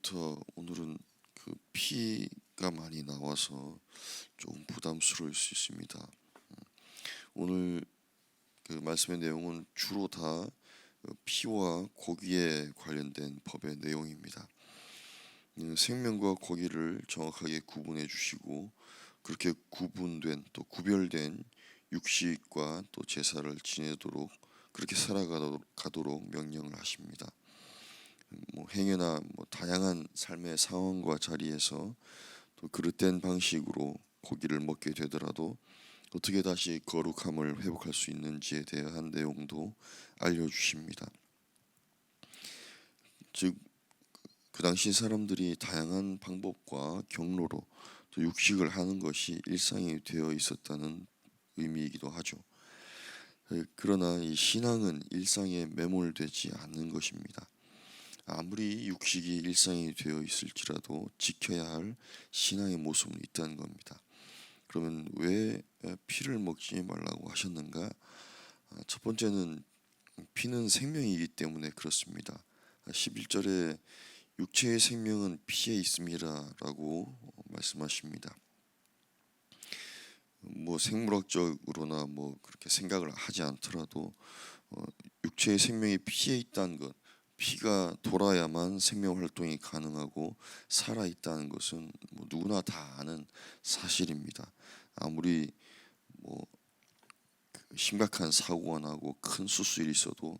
처음부터 오늘은 그 피가 많이 나와서 조금 부담스러울 수 있습니다. 오늘 그 말씀의 내용은 주로 다 피와 고기에 관련된 법의 내용입니다. 생명과 고기를 정확하게 구분해 주시고 그렇게 구분된 또 구별된 육식과 또 제사를 지내도록 그렇게 살아가도록 명령을 하십니다. 행여나 다양한 삶의 상황과 자리에서 또 그릇된 방식으로 고기를 먹게 되더라도 어떻게 다시 거룩함을 회복할 수 있는지에 대한 내용도 알려주십니다. 즉, 그 당시 사람들이 다양한 방법과 경로로 또 육식을 하는 것이 일상이 되어 있었다는 의미이기도 하죠. 그러나 이 신앙은 일상에 매몰되지 않는 것입니다. 아무리 육식이 일상이 되어 있을지라도 지켜야 할 신앙의 모습은 있다는 겁니다. 그러면 왜 피를 먹지 말라고 하셨는가? 첫 번째는 피는 생명이기 때문에 그렇습니다. 11절에 육체의 생명은 피에 있습니다 라고 말씀하십니다. 생물학적으로나 그렇게 생각을 하지 않더라도 육체의 생명이 피에 있다는 것, 피가 돌아야만 생명 활동이 가능하고 살아 있다는 것은 누구나 다 아는 사실입니다. 아무리 심각한 사고가 나고 큰 수술이 있어도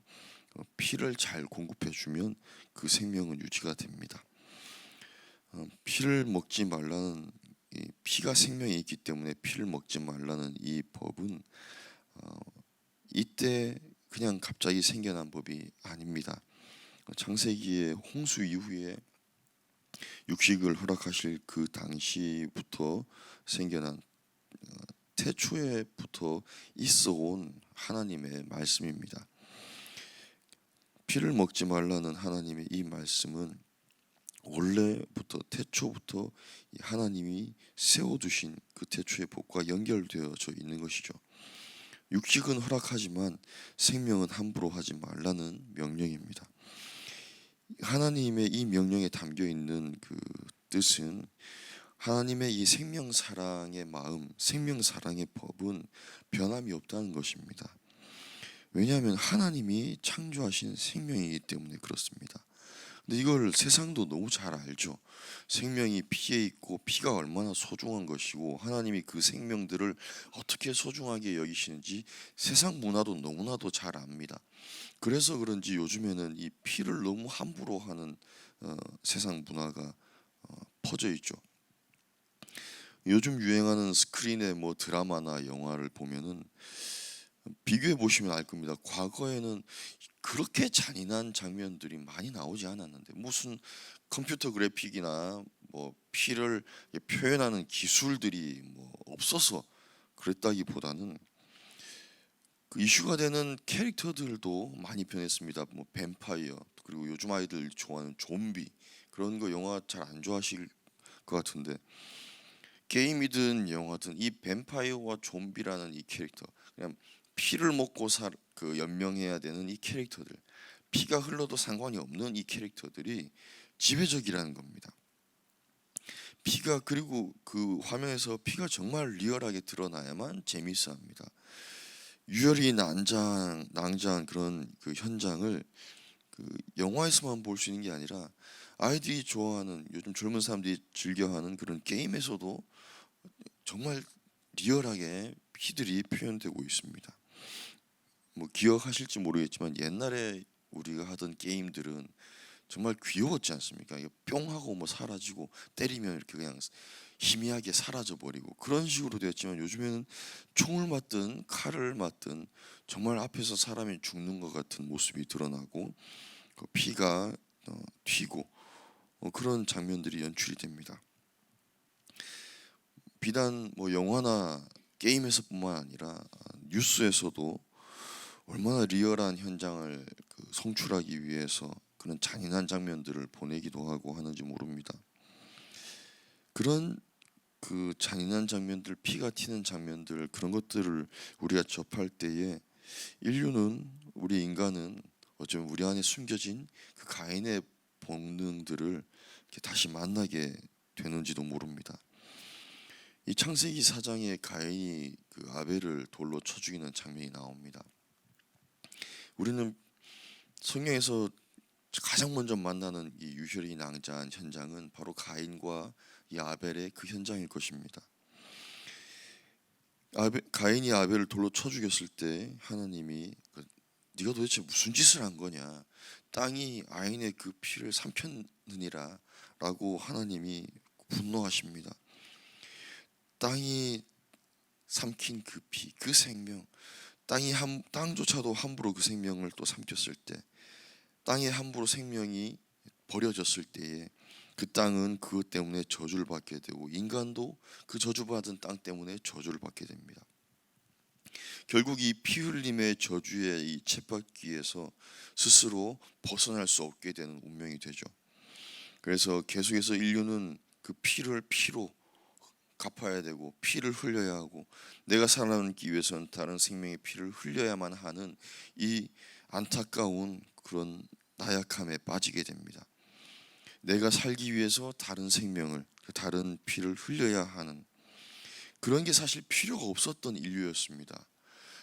피를 잘 공급해 주면 그 생명은 유지가 됩니다. 피를 먹지 말라는 피가 생명이 있기 때문에 피를 먹지 말라는 이 법은 이때 그냥 갑자기 생겨난 법이 아닙니다. 창세기의 홍수 이후에 육식을 허락하실 그 당시부터 생겨난 태초에부터 있어온 하나님의 말씀입니다. 피를 먹지 말라는 하나님의 이 말씀은 원래부터 태초부터 하나님이 세워두신 그 태초의 법과 연결되어져 있는 것이죠. 육식은 허락하지만 생명은 함부로 하지 말라는 명령입니다. 하나님의 이 명령에 담겨 있는 그 뜻은 하나님의 이 생명 사랑의 마음, 생명 사랑의 법은 변함이 없다는 것입니다. 왜냐하면 하나님이 창조하신 생명이기 때문에 그렇습니다. 근데 이걸 세상도 너무 잘 알죠. 생명이 피에 있고 피가 얼마나 소중한 것이고 하나님이 그 생명들을 어떻게 소중하게 여기시는지 세상 문화도 너무나도 잘 압니다. 그래서 그런지 요즘에는 이 피를 너무 함부로 하는 세상 문화가 퍼져 있죠. 요즘 유행하는 스크린의 드라마나 영화를 보면은 비교해 보시면 알 겁니다. 과거에는 그렇게 잔인한 장면들이 많이 나오지 않았는데 무슨 컴퓨터 그래픽이나 피를 표현하는 기술들이 없어서 그랬다기보다는 그 이슈가 되는 캐릭터들도 많이 변했습니다. 뱀파이어 그리고 요즘 아이들 좋아하는 좀비 그런 거 영화 잘 안 좋아하실 것 같은데 게임이든 영화든 이 뱀파이어와 좀비라는 이 캐릭터 그냥 피를 먹고 연명해야 되는 이 캐릭터들 피가 흘러도 상관이 없는 이 캐릭터들이 지배적이라는 겁니다. 피가 그리고 그 화면에서 피가 정말 리얼하게 드러나야만 재밌어합니다. 유혈이 낭자한 그런 그 현장을 그 영화에서만 볼 수 있는 게 아니라 아이들이 좋아하는 요즘 젊은 사람들이 즐겨하는 그런 게임에서도 정말 리얼하게 피들이 표현되고 있습니다. 기억하실지 모르겠지만 옛날에 우리가 하던 게임들은 정말 귀여웠지 않습니까? 이게 뿅 하고 사라지고 때리면 이렇게 그냥 희미하게 사라져 버리고 그런 식으로 되었지만 요즘에는 총을 맞든 칼을 맞든 정말 앞에서 사람이 죽는 것 같은 모습이 드러나고 그 피가 튀고 그런 장면들이 연출이 됩니다. 비단 영화나 게임에서뿐만 아니라 뉴스에서도 얼마나 리얼한 현장을 송출하기 위해서 그런 잔인한 장면들을 보내기도 하고 하는지 모릅니다. 그런 그 잔인한 장면들, 피가 튀는 장면들 그런 것들을 우리가 접할 때에 우리 인간은 어쩌면 우리 안에 숨겨진 그 가인의 본능들을 다시 만나게 되는지도 모릅니다. 이 창세기 4장에 가인이 그 아벨을 돌로 쳐 죽이는 장면이 나옵니다. 우리는 성경에서 가장 먼저 만나는 이 유혈이 낭자한 현장은 바로 가인과 이 아벨의 그 현장일 것입니다. 가인이 아벨을 돌로 쳐 죽였을 때 하나님이 네가 도대체 무슨 짓을 한 거냐, 땅이 아인의 그 피를 삼켰느니라 라고 하나님이 분노하십니다. 땅이 삼킨 그 피, 그 생명, 땅조차도 함부로 그 생명을 또 삼켰을 때, 땅에 함부로 생명이 버려졌을 때에 그 땅은 그것 때문에 저주를 받게 되고 인간도 그 저주받은 땅 때문에 저주를 받게 됩니다. 결국 이 피 흘림의 저주의 이 쳇바퀴에서 스스로 벗어날 수 없게 되는 운명이 되죠. 그래서 계속해서 인류는 그 피를 피로 갚아야 되고 피를 흘려야 하고 내가 살아남기 위해서는 다른 생명의 피를 흘려야만 하는 이 안타까운 그런 나약함에 빠지게 됩니다. 내가 살기 위해서 다른 생명을, 다른 피를 흘려야 하는 그런 게 사실 필요가 없었던 인류였습니다.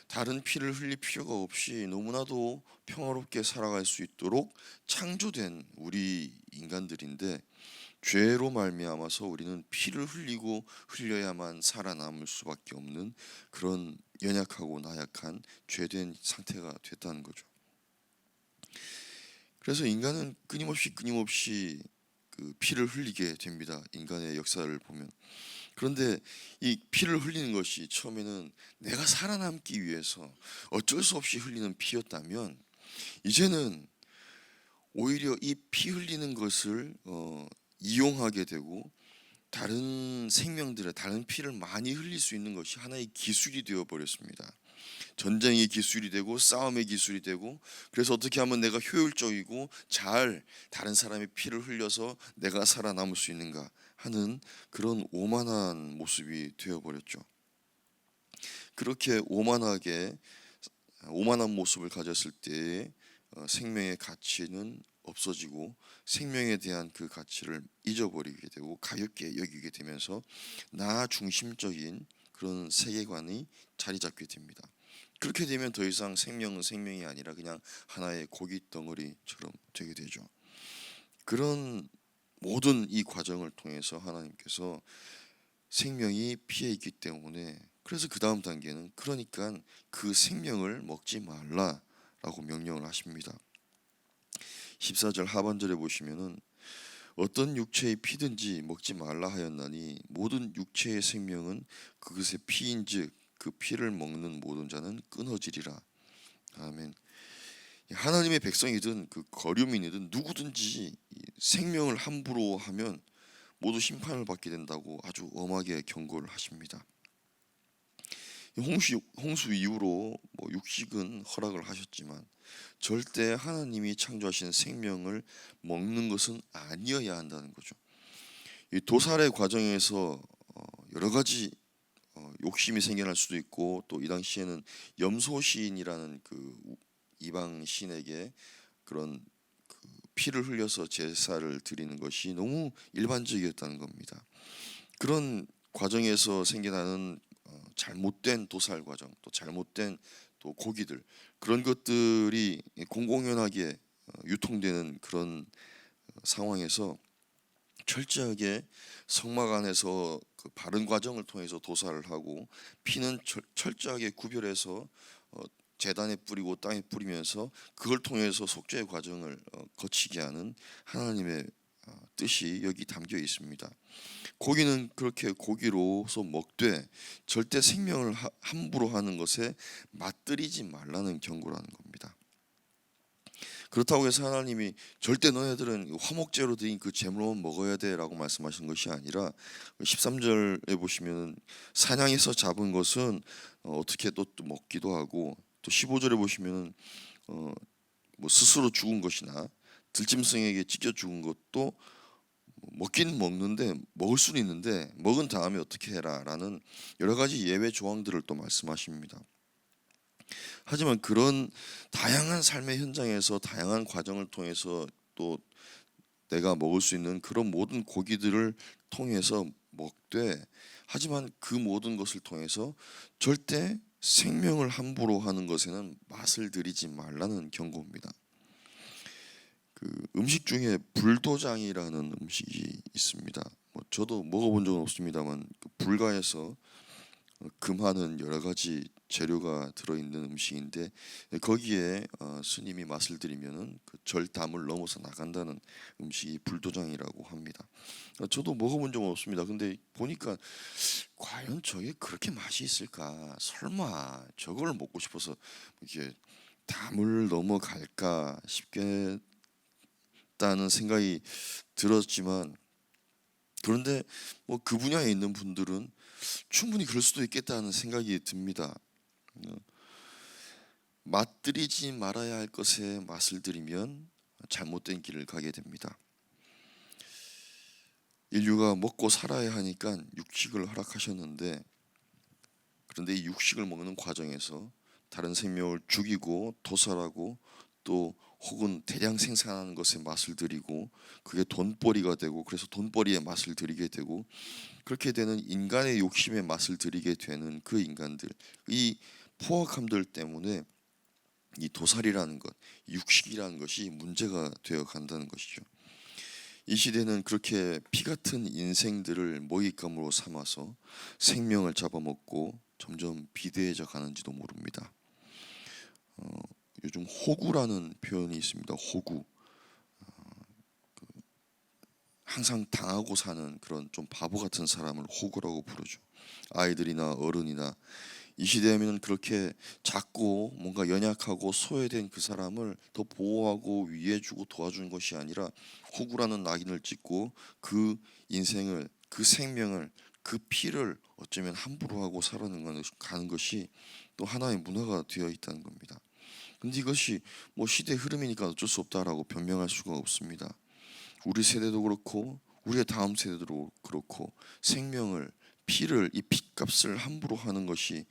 다른 피를 흘릴 필요가 없이 너무나도 평화롭게 살아갈 수 있도록 창조된 우리 인간들인데, 죄로 말미암아서 우리는 피를 흘리고 흘려야만 살아남을 수밖에 없는 그런 연약하고 나약한 죄된 상태가 됐다는 거죠. 그래서 인간은 끊임없이 그 피를 흘리게 됩니다. 인간의 역사를 보면. 그런데 이 피를 흘리는 것이 처음에는 내가 살아남기 위해서 어쩔 수 없이 흘리는 피였다면, 이제는 오히려 이 피 흘리는 것을 이용하게 되고 다른 생명들의 다른 피를 많이 흘릴 수 있는 것이 하나의 기술이 되어 버렸습니다. 전쟁의 기술이 되고 싸움의 기술이 되고, 그래서 어떻게 하면 내가 효율적이고 잘 다른 사람의 피를 흘려서 내가 살아남을 수 있는가 하는 그런 오만한 모습이 되어버렸죠. 그렇게 오만한 모습을 가졌을 때 생명의 가치는 없어지고 생명에 대한 그 가치를 잊어버리게 되고 가볍게 여기게 되면서 나 중심적인 그런 세계관이 자리 잡게 됩니다. 그렇게 되면 더 이상 생명은 생명이 아니라 그냥 하나의 고기 덩어리처럼 되게 되죠. 그런 모든 이 과정을 통해서 하나님께서 생명이 피해 있기 때문에, 그래서 그 다음 단계는 그러니까 그 생명을 먹지 말라라고 명령을 하십니다. 14절 하반절에 보시면은 어떤 육체의 피든지 먹지 말라 하였나니 모든 육체의 생명은 그것의 피인즉 그 피를 먹는 모든 자는 끊어지리라. 아멘. 하나님의 백성이든 그 거류민이든 누구든지 생명을 함부로 하면 모두 심판을 받게 된다고 아주 엄하게 경고를 하십니다. 홍수 이후로 육식은 허락을 하셨지만 절대 하나님이 창조하신 생명을 먹는 것은 아니어야 한다는 거죠. 이 도살의 과정에서 여러 가지 욕심이 생겨날 수도 있고, 또 이 당시에는 염소 시인이라는 그 이방 신에게 그런 그 피를 흘려서 제사를 드리는 것이 너무 일반적이었다는 겁니다. 그런 과정에서 생겨나는 잘못된 도살 과정, 또 잘못된 또 고기들, 그런 것들이 공공연하게 유통되는 그런 상황에서 철저하게 성막 안에서 그 바른 과정을 통해서 도살을 하고 피는 철저하게 구별해서 제단에 뿌리고 땅에 뿌리면서 그걸 통해서 속죄의 과정을 거치게 하는 하나님의 뜻이 여기 담겨 있습니다. 고기는 그렇게 고기로서 먹되 절대 생명을 함부로 하는 것에 맞들이지 말라는 경고라는 겁니다. 그렇다고 해서 하나님이 절대 너네들은 화목제로 드린 그 제물만 먹어야 돼라고 말씀하신 것이 아니라 13절에 보시면 사냥해서 잡은 것은 어떻게 또 먹기도 하고, 또 15절에 보시면 스스로 죽은 것이나 들짐승에게 찢겨 죽은 것도 먹긴 먹는데, 먹을 수는 있는데 먹은 다음에 어떻게 해라라는 여러 가지 예외 조항들을 또 말씀하십니다. 하지만 그런 다양한 삶의 현장에서 다양한 과정을 통해서 또 내가 먹을 수 있는 그런 모든 고기들을 통해서 먹되, 하지만 그 모든 것을 통해서 절대 생명을 함부로 하는 것에는 맛을 들이지 말라는 경고입니다. 그 음식 중에 불도장이라는 음식이 있습니다. 저도 먹어본 적은 없습니다만 그 불가에서 금하는 여러 가지 재료가 들어있는 음식인데, 거기에 스님이 맛을 들이면은 그 절담을 넘어서 나간다는 음식이 불도장이라고 합니다. 저도 먹어본 적은 없습니다. 근데 보니까 과연 저게 그렇게 맛이 있을까? 설마 저걸 먹고 싶어서 이게 담을 넘어갈까 싶겠다는 생각이 들었지만, 그런데 뭐 그 분야에 있는 분들은 충분히 그럴 수도 있겠다는 생각이 듭니다. 맛들이지 말아야 할 것에 맛을 들이면 잘못된 길을 가게 됩니다. 인류가 먹고 살아야 하니까 육식을 허락하셨는데, 그런데 이 육식을 먹는 과정에서 다른 생명을 죽이고 도살하고 또 혹은 대량 생산하는 것에 맛을 들이고, 그게 돈벌이가 되고, 그래서 돈벌이에 맛을 들이게 되고, 그렇게 되는 인간의 욕심에 맛을 들이게 되는 그 인간들, 이 포악함들 때문에 이 도살이라는 것, 육식이라는 것이 문제가 되어 간다는 것이죠. 이 시대는 그렇게 피 같은 인생들을 먹잇감으로 삼아서 생명을 잡아먹고 점점 비대해져 가는지도 모릅니다. 요즘 호구라는 표현이 있습니다. 호구. 항상 당하고 사는 그런 좀 바보 같은 사람을 호구라고 부르죠. 아이들이나 어른이나 이 시대에는 그렇게 작고 뭔가 연약하고 소외된 그 사람을 더 보호하고 위해주고 도와주는 것이 아니라 호구라는 낙인을 찍고 그 인생을, 그 생명을, 그 피를 어쩌면 함부로 하고 살아가는 것이 또 하나의 문화가 되어 있다는 겁니다. 근데 이것이 뭐 시대 흐름이니까 어쩔 수 없다라고 변명할 수가 없습니다. 우리 세대도 그렇고 우리의 다음 세대도 그렇고 생명을, 피를, 이 피값을 함부로 하는 것이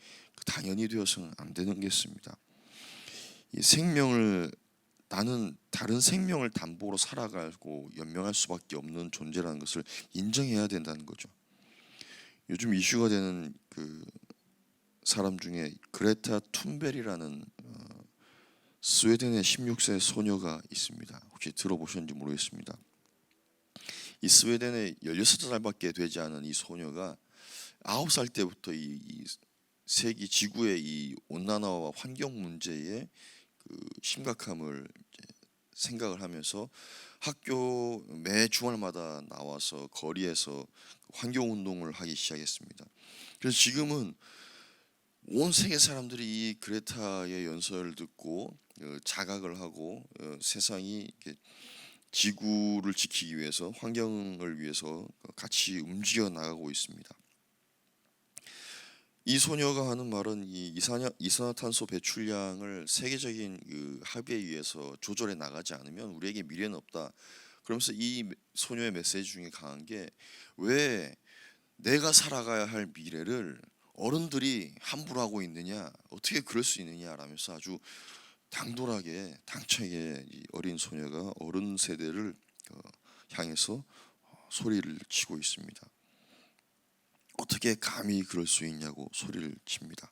당연히 되어서는 안 되는 것입니다. 이 생명을, 나는 다른 생명을 담보로 살아가고 연명할 수밖에 없는 존재라는 것을 인정해야 된다는 거죠. 요즘 이슈가 되는 그 사람 중에 그레타 툰베리라는 스웨덴의 16세 소녀가 있습니다. 혹시 들어보셨는지 모르겠습니다. 이 스웨덴의 16살밖에 되지 않은 이 소녀가 9살 때부터 이 세계 지구의 이 온난화와 환경 문제의 그 심각함을 생각을 하면서 학교 매 주말마다 나와서 거리에서 환경 운동을 하기 시작했습니다. 그래서 지금은 온 세계 사람들이 이 그레타의 연설을 듣고 자각을 하고 세상이 지구를 지키기 위해서, 환경을 위해서 같이 움직여 나가고 있습니다. 이 소녀가 하는 말은 이 이산화탄소 배출량을 세계적인 그 합의에 의해서 조절해 나가지 않으면 우리에게 미래는 없다. 그러면서 이 소녀의 메시지 중에 강한 게, 왜 내가 살아가야 할 미래를 어른들이 함부로 하고 있느냐, 어떻게 그럴 수 있느냐라면서 아주 당돌하게 당차게 이 어린 소녀가 어른 세대를 향해서 소리를 치고 있습니다. 어떻게 감히 그럴 수 있냐고 소리를 칩니다.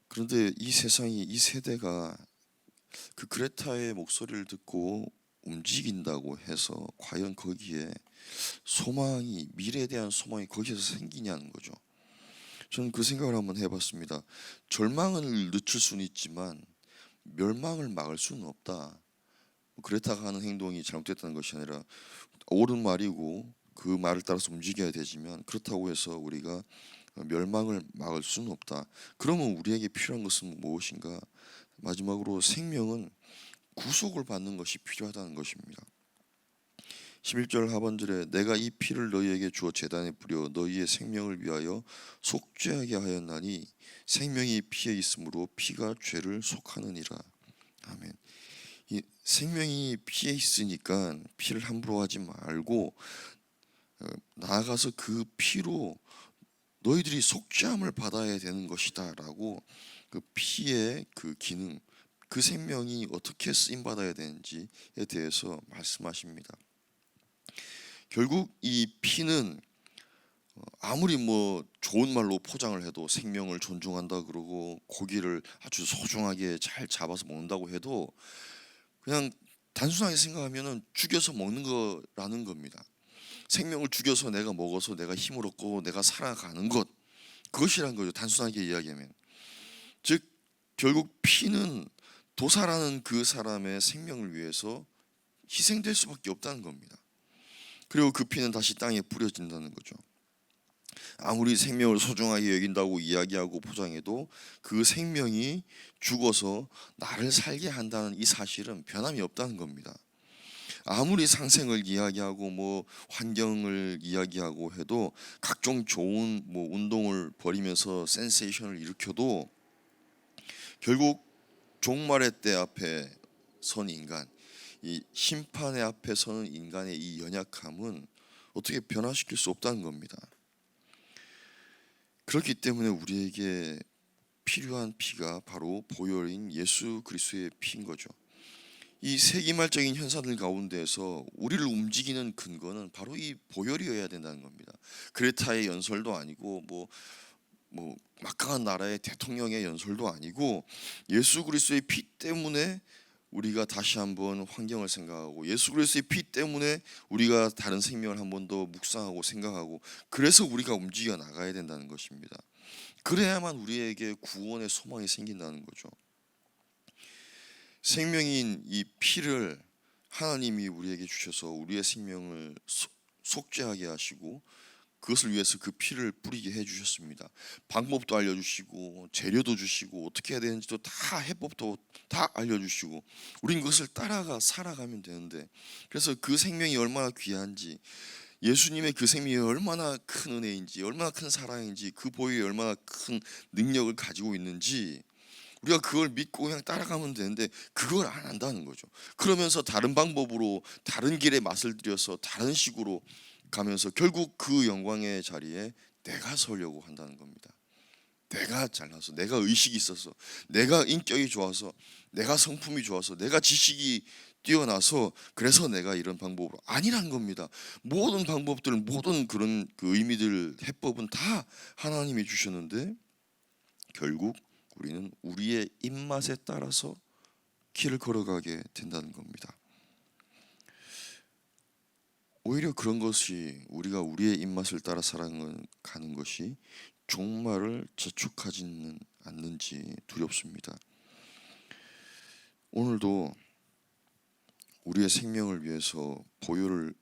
그런데 이 세상이, 이 세대가 그 그레타의 목소리를 듣고 움직인다고 해서 과연 거기에 소망이, 미래에 대한 소망이 거기에서 생기냐는 거죠. 저는 그 생각을 한번 해봤습니다. 절망을 늦출 수는 있지만 멸망을 막을 수는 없다. 그레타가 하는 행동이 잘못됐다는 것이 아니라 옳은 말이고 그 말을 따라서 움직여야 되지만, 그렇다고 해서 우리가 멸망을 막을 수는 없다. 그러면 우리에게 필요한 것은 무엇인가? 마지막으로 생명은 구속을 받는 것이 필요하다는 것입니다. 11절 하반절에 내가 이 피를 너희에게 주어 제단에 뿌려 너희의 생명을 위하여 속죄하게 하였나니 생명이 피에 있으므로 피가 죄를 속하느니라. 아멘. 이 생명이 피에 있으니까 피를 함부로 하지 말고 나아가서 그 피로 너희들이 속죄함을 받아야 되는 것이다라고 그 피의 그 기능, 그 생명이 어떻게 쓰임 받아야 되는지에 대해서 말씀하십니다. 결국 이 피는 아무리 뭐 좋은 말로 포장을 해도 생명을 존중한다 그러고 고기를 아주 소중하게 잘 잡아서 먹는다고 해도 그냥 단순하게 생각하면은 죽여서 먹는 거라는 겁니다. 생명을 죽여서 내가 먹어서 내가 힘을 얻고 내가 살아가는 것, 그것이란 거죠. 단순하게 이야기하면. 즉 결국 피는 도사라는 그 사람의 생명을 위해서 희생될 수밖에 없다는 겁니다. 그리고 그 피는 다시 땅에 뿌려진다는 거죠. 아무리 생명을 소중하게 여긴다고 이야기하고 포장해도 그 생명이 죽어서 나를 살게 한다는 이 사실은 변함이 없다는 겁니다. 아무리 상생을 이야기하고 뭐 환경을 이야기하고 해도 각종 좋은 뭐 운동을 벌이면서 센세이션을 일으켜도 결국 종말의 때 앞에 선 인간, 이 심판의 앞에 서는 인간의 이 연약함은 어떻게 변화시킬 수 없다는 겁니다. 그렇기 때문에 우리에게 필요한 피가 바로 보혈인 예수 그리스도의 피인 거죠. 이 세기말적인 현상들 가운데서 우리를 움직이는 근거는 바로 이 보혈이어야 된다는 겁니다. 그레타의 연설도 아니고 뭐 막강한 나라의 대통령의 연설도 아니고 예수 그리스도의 피 때문에 우리가 다시 한번 환경을 생각하고 예수 그리스도의 피 때문에 우리가 다른 생명을 한 번 더 묵상하고 생각하고 그래서 우리가 움직여 나가야 된다는 것입니다. 그래야만 우리에게 구원의 소망이 생긴다는 거죠. 생명인 이 피를 하나님이 우리에게 주셔서 우리의 생명을 속죄하게 하시고 그것을 위해서 그 피를 뿌리게 해주셨습니다. 방법도 알려주시고 재료도 주시고 어떻게 해야 되는지도 다 해법도 다 알려주시고 우린 그것을 따라가 살아가면 되는데, 그래서 그 생명이 얼마나 귀한지, 예수님의 그 생명이 얼마나 큰 은혜인지, 얼마나 큰 사랑인지, 그 보혈이 얼마나 큰 능력을 가지고 있는지 우리가 그걸 믿고 그냥 따라가면 되는데 그걸 안 한다는 거죠. 그러면서 다른 방법으로 다른 길에 맛을 들여서 다른 식으로 가면서 결국 그 영광의 자리에 내가 서려고 한다는 겁니다. 내가 잘나서, 내가 의식이 있어서, 내가 인격이 좋아서, 내가 성품이 좋아서, 내가 지식이 뛰어나서 그래서 내가 이런 방법으로 아니란 겁니다. 모든 방법들, 모든 그런 그 의미들, 해법은 다 하나님이 주셨는데 결국 우리는 우리의 입맛에 따라서 길을 걸어가게 된다는 겁니다. 오히려 그런 것이 우리가 우리의 입맛을 따라 살아가는 것이 종말을 재촉하지는 않는지 두렵습니다. 오늘도 우리의 생명을 위해서 보혈을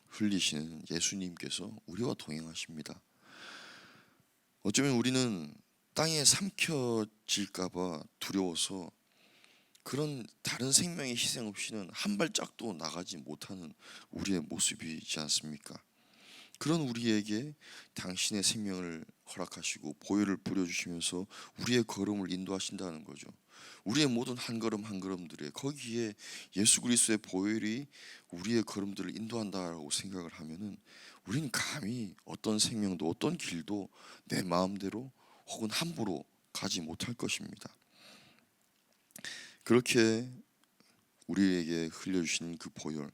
흘리시는 예수님께서 우리와 동행하십니다. 어쩌면 우리는 땅에 삼켜질까봐 두려워서 그런 다른 생명의 희생 없이는 한 발짝도 나가지 못하는 우리의 모습이지 않습니까? 그런 우리에게 당신의 생명을 허락하시고 보혈을 뿌려주시면서 우리의 걸음을 인도하신다는 거죠. 우리의 모든 한 걸음 한 걸음들에 거기에 예수 그리스도의 보혈이 우리의 걸음들을 인도한다라고 생각을 하면은 우리는 감히 어떤 생명도 어떤 길도 내 마음대로 혹은 함부로 가지 못할 것입니다. 그렇게 우리에게 흘려주신 그 보혈,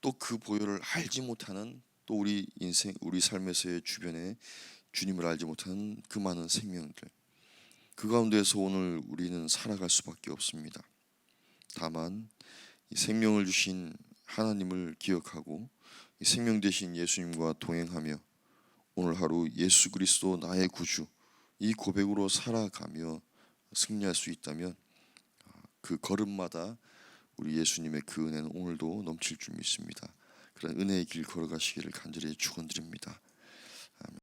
또 그 보혈을 알지 못하는, 또 우리 인생, 우리 삶에서의 주변에 주님을 알지 못하는 그 많은 생명들, 그 가운데서 오늘 우리는 살아갈 수밖에 없습니다. 다만 이 생명을 주신 하나님을 기억하고 이 생명 되신 예수님과 동행하며 오늘 하루 예수 그리스도 나의 구주, 이 고백으로 살아가며 승리할 수 있다면 그 걸음마다 우리 예수님의 그 은혜는 오늘도 넘칠 줄 믿습니다. 그런 은혜의 길 걸어가시기를 간절히 축원드립니다.